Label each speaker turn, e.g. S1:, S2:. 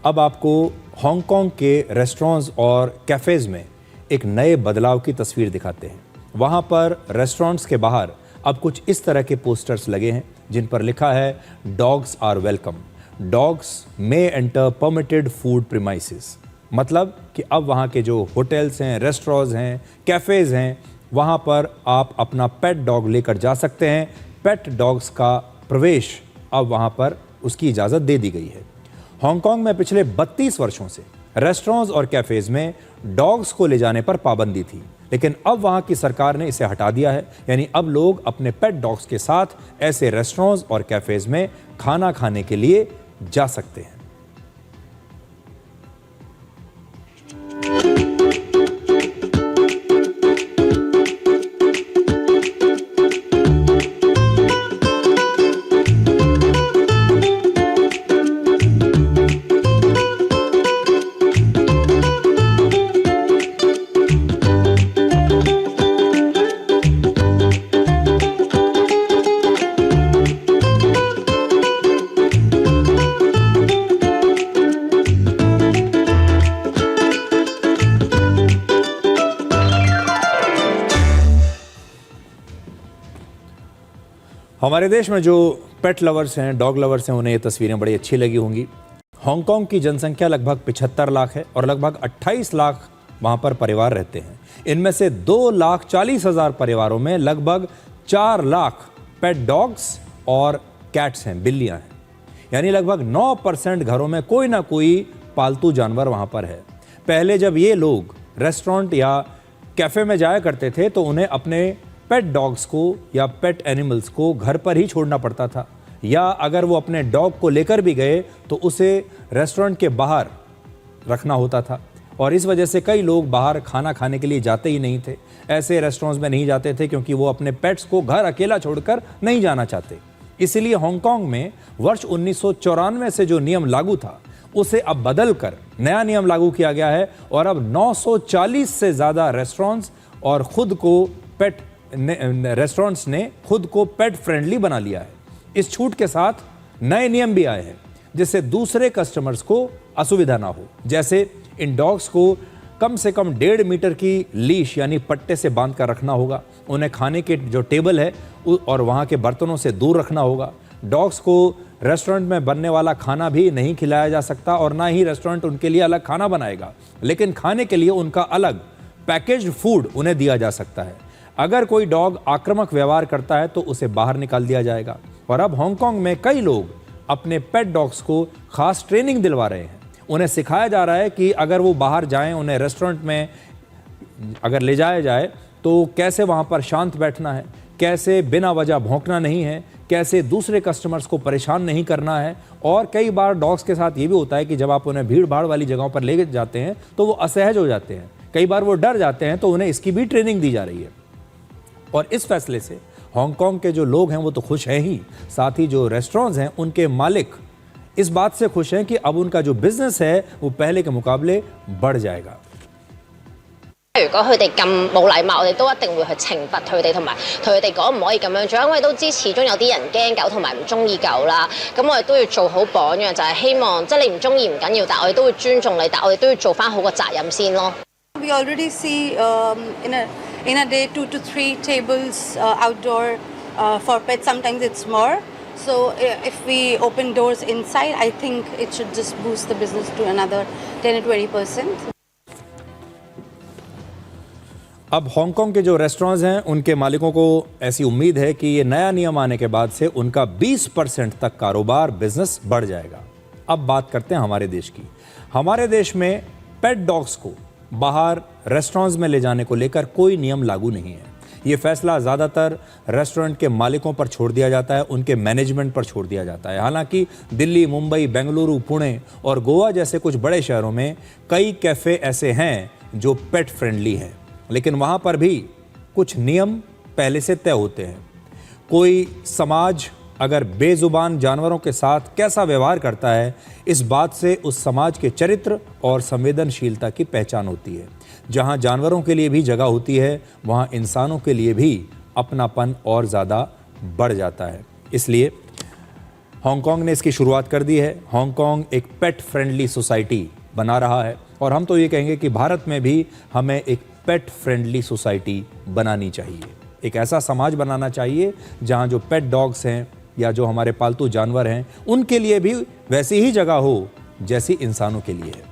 S1: अब आपको हांगकांग के रेस्टोरेंट्स और कैफ़ेज़ में एक नए बदलाव की तस्वीर दिखाते हैं। वहाँ पर रेस्टोरेंट्स के बाहर अब कुछ इस तरह के पोस्टर्स लगे हैं जिन पर लिखा है dogs are welcome, dogs may enter permitted food premises. मतलब कि अब वहाँ के जो होटल्स हैं, रेस्टोरेंट्स हैं, कैफ़ेज़ हैं, वहाँ पर आप अपना पेट डॉग लेकर जा सकते हैं। पेट डॉग्स का प्रवेश अब वहाँ पर उसकी इजाज़त दे दी गई है। हांगकांग में पिछले 32 वर्षों से रेस्टोरेंट्स और कैफ़ेज़ में डॉग्स को ले जाने पर पाबंदी थी, लेकिन अब वहाँ की सरकार ने इसे हटा दिया है। यानी अब लोग अपने पेट डॉग्स के साथ ऐसे रेस्टोरेंट्स और कैफ़ेज़ में खाना खाने के लिए जा सकते हैं। हमारे देश में जो पेट लवर्स हैं, डॉग लवर्स हैं, उन्हें ये तस्वीरें बड़ी अच्छी लगी होंगी। हांगकांग की जनसंख्या लगभग 75 लाख है और लगभग 28 लाख वहाँ पर परिवार रहते हैं। इनमें से 2,40,000 परिवारों में लगभग 4 लाख पेट डॉग्स और कैट्स हैं, बिल्लियाँ हैं। यानी लगभग 9% घरों में कोई ना कोई पालतू जानवर वहाँ पर है। पहले जब ये लोग रेस्टोरेंट या कैफ़े में जाया करते थे तो उन्हें अपने पेट डॉग्स को या पेट एनिमल्स को घर पर ही छोड़ना पड़ता था, या अगर वो अपने डॉग को लेकर भी गए तो उसे रेस्टोरेंट के बाहर रखना होता था। और इस वजह से कई लोग बाहर खाना खाने के लिए जाते ही नहीं थे, ऐसे रेस्टोरेंट्स में नहीं जाते थे क्योंकि वो अपने पेट्स को घर अकेला छोड़कर नहीं जाना चाहते। इसीलिए हांगकांग में वर्ष 1994 से जो नियम लागू था उसे अब बदल कर नया नियम लागू किया गया है और अब 940 से ज़्यादा रेस्टोरेंट्स और रेस्टोरेंट्स ने खुद को पेट फ्रेंडली बना लिया है। इस छूट के साथ नए नियम भी आए हैं जिससे दूसरे कस्टमर्स को असुविधा ना हो। जैसे इन डॉग्स को कम से कम 1.5 मीटर की लीश यानी पट्टे से बांध कर रखना होगा। उन्हें खाने के जो टेबल है और वहाँ के बर्तनों से दूर रखना होगा। डॉग्स को रेस्टोरेंट में बनने वाला खाना भी नहीं खिलाया जा सकता और ना ही रेस्टोरेंट उनके लिए अलग खाना बनाएगा, लेकिन खाने के लिए उनका अलग पैकेज्ड फूड उन्हें दिया जा सकता है। अगर कोई डॉग आक्रामक व्यवहार करता है तो उसे बाहर निकाल दिया जाएगा। और अब हांगकांग में कई लोग अपने पेट डॉग्स को खास ट्रेनिंग दिलवा रहे हैं। उन्हें सिखाया जा रहा है कि अगर वो बाहर जाएं, उन्हें रेस्टोरेंट में अगर ले जाया जाए तो कैसे वहाँ पर शांत बैठना है, कैसे बिना वजह भौंकना नहीं है, कैसे दूसरे कस्टमर्स को परेशान नहीं करना है। और कई बार डॉग्स के साथ ये भी होता है कि जब आप उन्हें भीड़ भाड़ वाली जगहों पर ले जाते हैं तो वो असहज हो जाते हैं, कई बार वो डर जाते हैं, तो उन्हें इसकी भी ट्रेनिंग दी जा रही है। और इस फैसले से हांगकांग के जो लोग हैं वो तो खुश हैं ही, साथ ही जो रेस्टोरेंट्स हैं उनके मालिक इस बात से खुश हैं कि अब उनका जो बिजनेस है वो पहले के मुकाबले बढ़ जाएगा।
S2: 如果佢哋咁冇禮貌，我哋都一定會去懲罰佢哋，同埋同佢哋講唔可以咁樣做，因為都知始終有啲人驚狗同埋唔中意狗啦。咁我哋都要做好榜樣，就係希望即係你唔中意唔緊要，但係我哋都會尊重你，但係我哋都要做翻好個責任先咯。
S3: We already see in a day 2 to 3 tables outdoor for pets. Sometimes it's more. So if we open doors inside, I think it should just boost the business to another 10 to 20%.
S1: अब Hong Kong के जो restaurants हैं उनके मालिकों को ऐसी उम्मीद है कि ये नया नियम आने के बाद से उनका 20% तक कारोबार बिजनेस बढ़ जाएगा। अब बात करते हैं हमारे देश की। हमारे देश में पेट डॉग्स को बाहर रेस्टोरेंट्स में ले जाने को लेकर कोई नियम लागू नहीं है। ये फैसला ज़्यादातर रेस्टोरेंट के मालिकों पर छोड़ दिया जाता है, उनके मैनेजमेंट पर छोड़ दिया जाता है। हालांकि दिल्ली, मुंबई, बेंगलुरु, पुणे और गोवा जैसे कुछ बड़े शहरों में कई कैफ़े ऐसे हैं जो पेट फ्रेंडली हैं, लेकिन वहाँ पर भी कुछ नियम पहले से तय होते हैं। कोई समाज अगर बेजुबान जानवरों के साथ कैसा व्यवहार करता है, इस बात से उस समाज के चरित्र और संवेदनशीलता की पहचान होती है। जहाँ जानवरों के लिए भी जगह होती है, वहाँ इंसानों के लिए भी अपनापन और ज़्यादा बढ़ जाता है। इसलिए हांगकांग ने इसकी शुरुआत कर दी है। हांगकांग एक पेट फ्रेंडली सोसाइटी बना रहा है और हम तो ये कहेंगे कि भारत में भी हमें एक पेट फ्रेंडली सोसाइटी बनानी चाहिए। एक ऐसा समाज बनाना चाहिए जहां जो पेट डॉग्स हैं या जो हमारे पालतू जानवर हैं उनके लिए भी वैसी ही जगह हो जैसी इंसानों के लिए है।